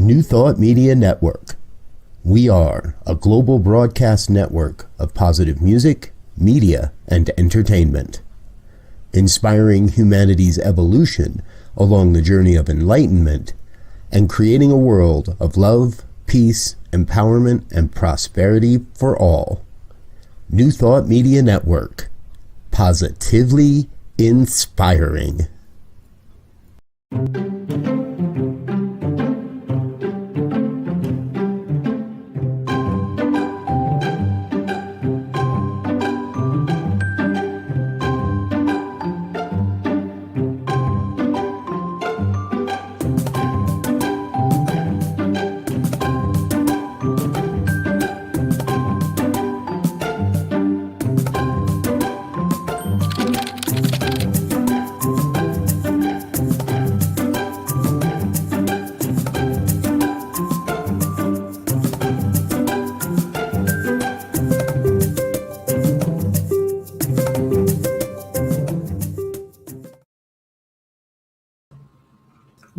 New Thought Media Network. We are a global broadcast network of positive music, media, and entertainment, inspiring humanity's evolution along the journey of enlightenment and creating a world of love, peace, empowerment, and prosperity for all. New Thought Media Network. Positively inspiring.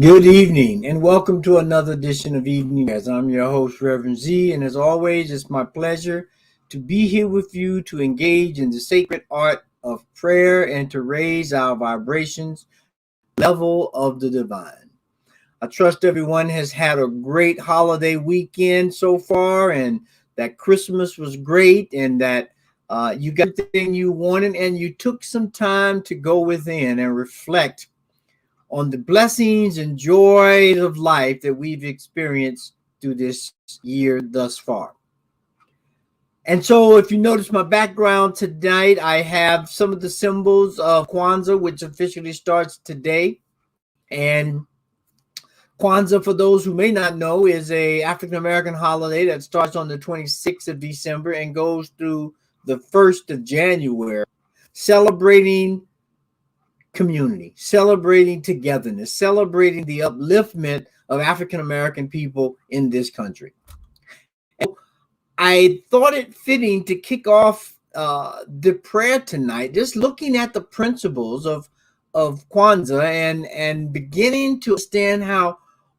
Good evening and welcome to another edition of Evening As. I'm your host, Reverend Z, and as always, it's my pleasure to be here with you to engage in the sacred art of prayer and to raise our vibrations level of the divine. I trust everyone has had a great holiday weekend so far and that Christmas was great and that you got everything you wanted and you took some time to go within and reflect on the blessings and joys of life that we've experienced through this year thus far. And so if you notice my background tonight, I have some of the symbols of Kwanzaa, which officially starts today. And Kwanzaa, for those who may not know, is a African-American holiday that starts on the 26th of December and goes through the 1st of January, celebrating community, celebrating togetherness, celebrating the upliftment of African-American people in this country. And I thought it fitting to kick off the prayer tonight, just looking at the principles of Kwanzaa and beginning to understand how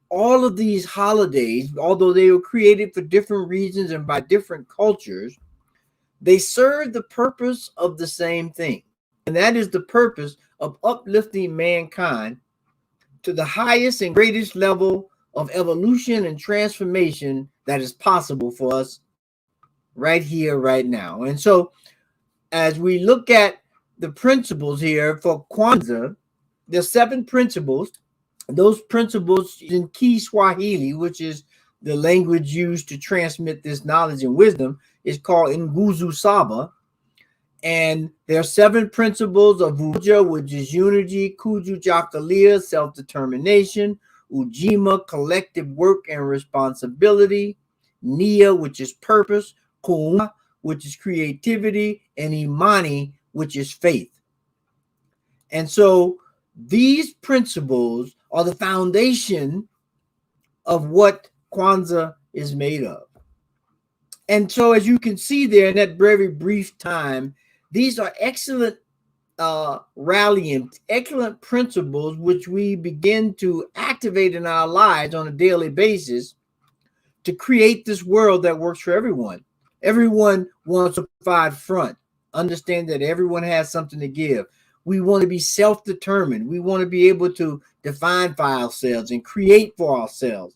all of these holidays, although they were created for different reasons and by different cultures, they serve the purpose of the same thing. And that is the purpose of uplifting mankind to the highest and greatest level of evolution and transformation that is possible for us right here, right now. And so as we look at the principles here for Kwanzaa, there's 7 principles. Those principles in Kiswahili, which is the language used to transmit this knowledge and wisdom, is called Nguzo Saba. And there are 7 principles of Umoja, which is unity, Kujikalia, self-determination, Ujima, collective work and responsibility, Nia, which is purpose, Kuumba, which is creativity, and Imani, which is faith. And so these principles are the foundation of what Kwanzaa is made of. And so as you can see there in that very brief time, these are excellent rallying, excellent principles which we begin to activate in our lives on a daily basis to create this world that works for everyone. Everyone wants to provide front. Understand that everyone has something to give. We want to be self-determined. We want to be able to define for ourselves and create for ourselves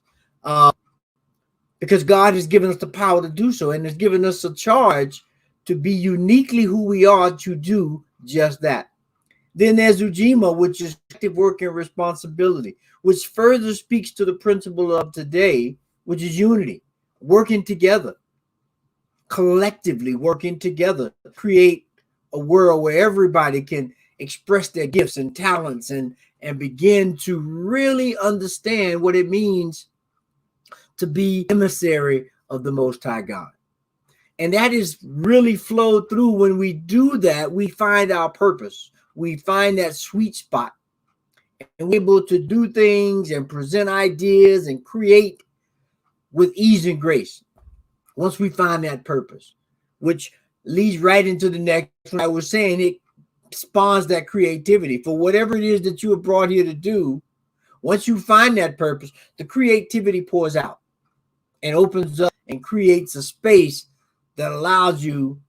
because God has given us the power to do so and has given us a charge to be uniquely who we are to do just that. Then there's Ujima, which is active work and responsibility, which further speaks to the principle of today, which is unity, working together, collectively working together, create a world where everybody can express their gifts and talents and begin to really understand what it means to be emissary of the Most High God. And that is really flowed through. When we do that, we find our purpose. We find that sweet spot. And we're able to do things and present ideas and create with ease and grace. Once we find that purpose, which leads right into the next one I was saying, it spawns that creativity for whatever it is that you are brought here to do. Once you find that purpose, the creativity pours out and opens up and creates a space that allows you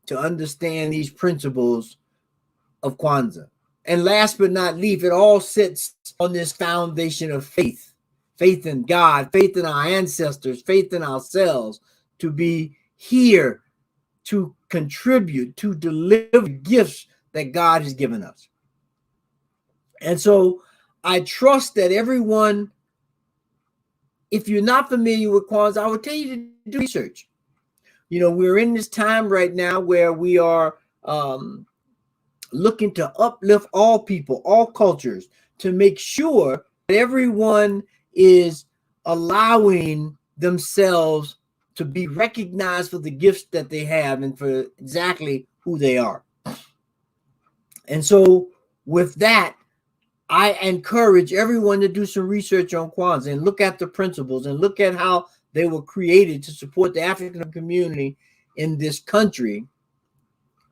to understand these principles of Kwanzaa. And last but not least, it all sits on this foundation of faith. Faith in God, faith in our ancestors, faith in ourselves, to be here to contribute, to deliver gifts that God has given us. And so I trust that everyone, if you're not familiar with Kwanzaa, I would tell you to do research. You know, we're in this time right now where we are looking to uplift all people, all cultures, to make sure that everyone is allowing themselves to be recognized for the gifts that they have and for exactly who they are. And so with that, I encourage everyone to do some research on Kwanzaa and look at the principles and look at how they were created to support the African community in this country.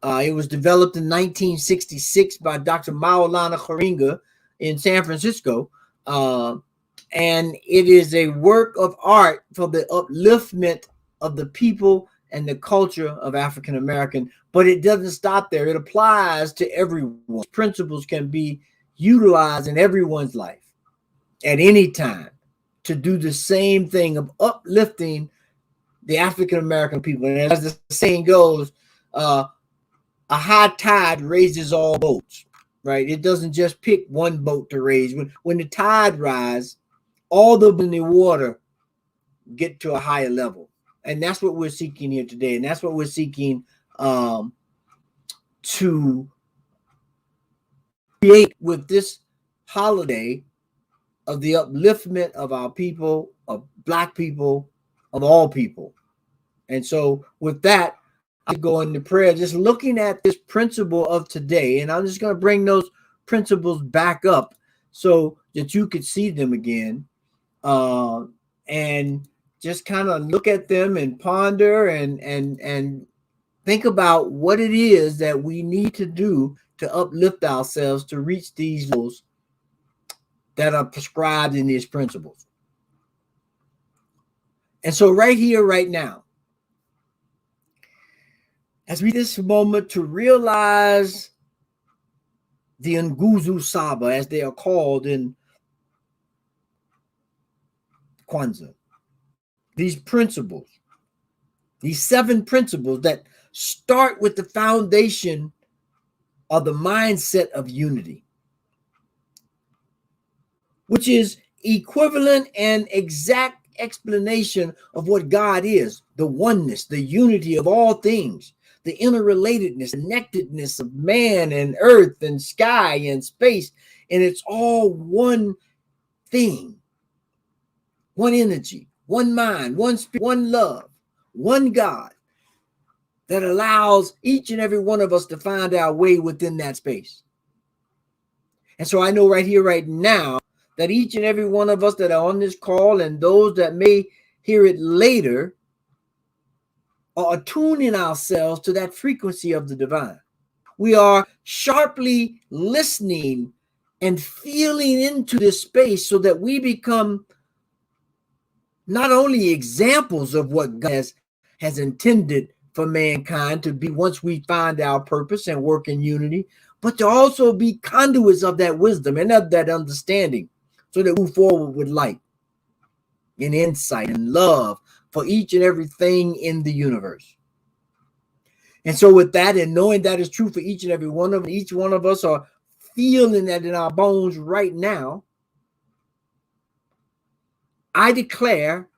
It was developed in 1966 by Dr. Maulana Karinga in San Francisco. And it is a work of art for the upliftment of the people and the culture of African American. But it doesn't stop there. It applies to everyone. Principles can be utilized in everyone's life at any time to do the same thing of uplifting the African American people. And as the saying goes, a high tide raises all boats, right? It doesn't just pick one boat to raise. When the tide rises, all the in the water get to a higher level. And that's what we're seeking here today. And that's what we're seeking to create with this holiday of the upliftment of our people, of Black people, of all people. And so with that, I go into prayer, just looking at this principle of today. And I'm just going to bring those principles back up so that you could see them again. And just kind of look at them and ponder and think about what it is that we need to do to uplift ourselves to reach these goals that are prescribed in these principles. And so right here, right now, as we this moment to realize the Nguzo Saba, as they are called in Kwanzaa, these principles, these 7 principles that start with the foundation of the mindset of unity, which is equivalent and exact explanation of what God is, the oneness, the unity of all things, the interrelatedness, connectedness of man and earth and sky and space. And it's all one thing, one energy, one mind, one spirit, one love, one God that allows each and every one of us to find our way within that space. And so I know right here, right now, that each and every one of us that are on this call and those that may hear it later are attuning ourselves to that frequency of the divine. We are sharply listening and feeling into this space so that we become not only examples of what God has intended for mankind to be once we find our purpose and work in unity, but to also be conduits of that wisdom and of that understanding so that we move forward with light and insight and love for each and everything in the universe. And so with that, and knowing that is true for each and every one of them, each one of us are feeling that in our bones right now, I declare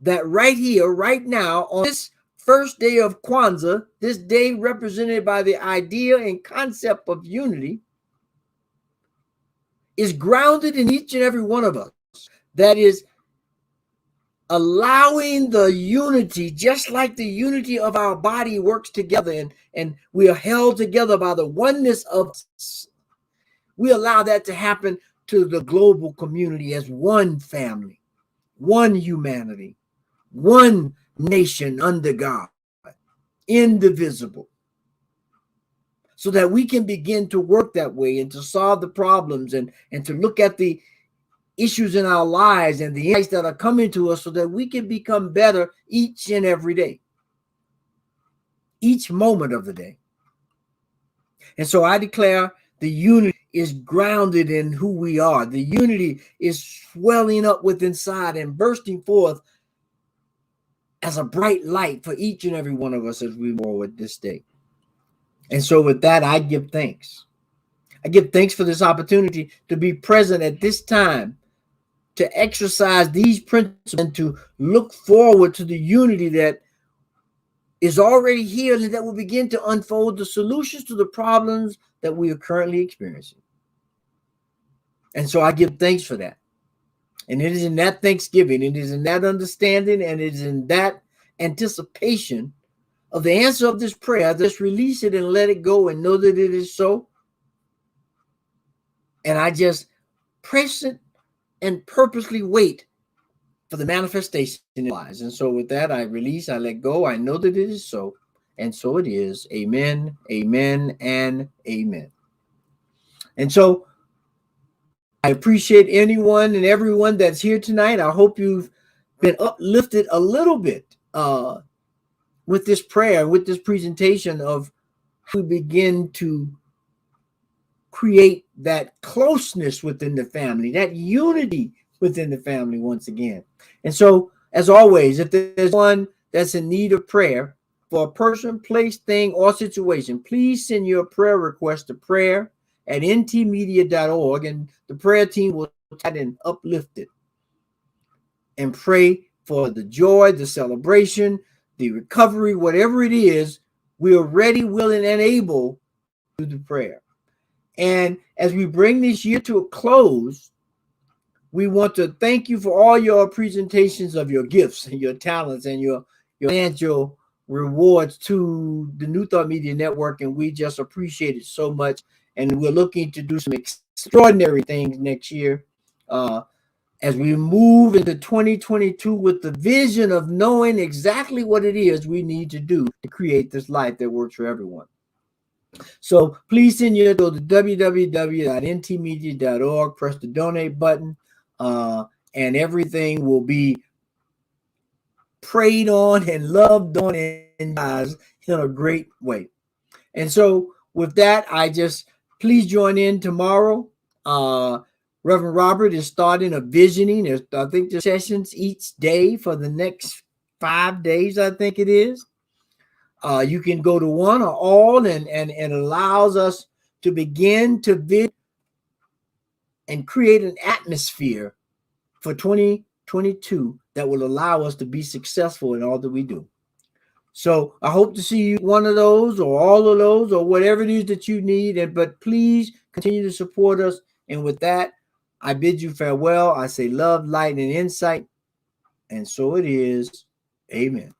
that right here, right now, on this first day of Kwanzaa, this day represented by the idea and concept of unity, is grounded in each and every one of us. That is allowing the unity, just like the unity of our body works together and we are held together by the oneness of us. We allow that to happen to the global community as one family, one humanity, one nation under God, indivisible. so that we can begin to work that way and to solve the problems and to look at the issues in our lives and the insights that are coming to us so that we can become better each and every day, each moment of the day. And so I declare the unity is grounded in who we are. The unity is swelling up within inside and bursting forth as a bright light for each and every one of us as we move forward this day. And so with that, I give thanks. I give thanks for this opportunity to be present at this time, to exercise these principles and to look forward to the unity that is already here and that will begin to unfold the solutions to the problems that we are currently experiencing. And so I give thanks for that. And it is in that thanksgiving, it is in that understanding, and it is in that anticipation of the answer of this prayer, just release it and let it go and know that it is so. And I just press it and purposely wait for the manifestation in our lives. And so with that, I release, I let go. I know that it is so. And so it is. Amen, amen, and amen. And so I appreciate anyone and everyone that's here tonight. I hope you've been uplifted a little bit with this prayer, with this presentation of how we begin to create that closeness within the family, that unity within the family once again. And so, as always, if there's one that's in need of prayer for a person, place, thing, or situation, please send your prayer request to prayer@ntmedia.org, and the prayer team will try and uplift it and pray for the joy, the celebration, the recovery, whatever it is. We are ready, willing, and able to do the prayer. And as we bring this year to a close, we want to thank you for all your presentations of your gifts and your talents and your financial rewards to the New Thought Media Network. And we just appreciate it so much. And we're looking to do some extraordinary things next year as we move into 2022 with the vision of knowing exactly what it is we need to do to create this life that works for everyone. So please send your to www.ntmedia.org, press the donate button, and everything will be prayed on and loved on in a great way. And so with that, I just please join in tomorrow. Reverend Robert is starting a visioning. I think there's sessions each day for the next 5 days, I think it is. You can go to one or all, and it allows us to begin to vision and create an atmosphere for 2022 that will allow us to be successful in all that we do. So I hope to see you one of those or all of those or whatever it is that you need. But please continue to support us. And with that, I bid you farewell. I say love, light, and insight. And so it is. Amen.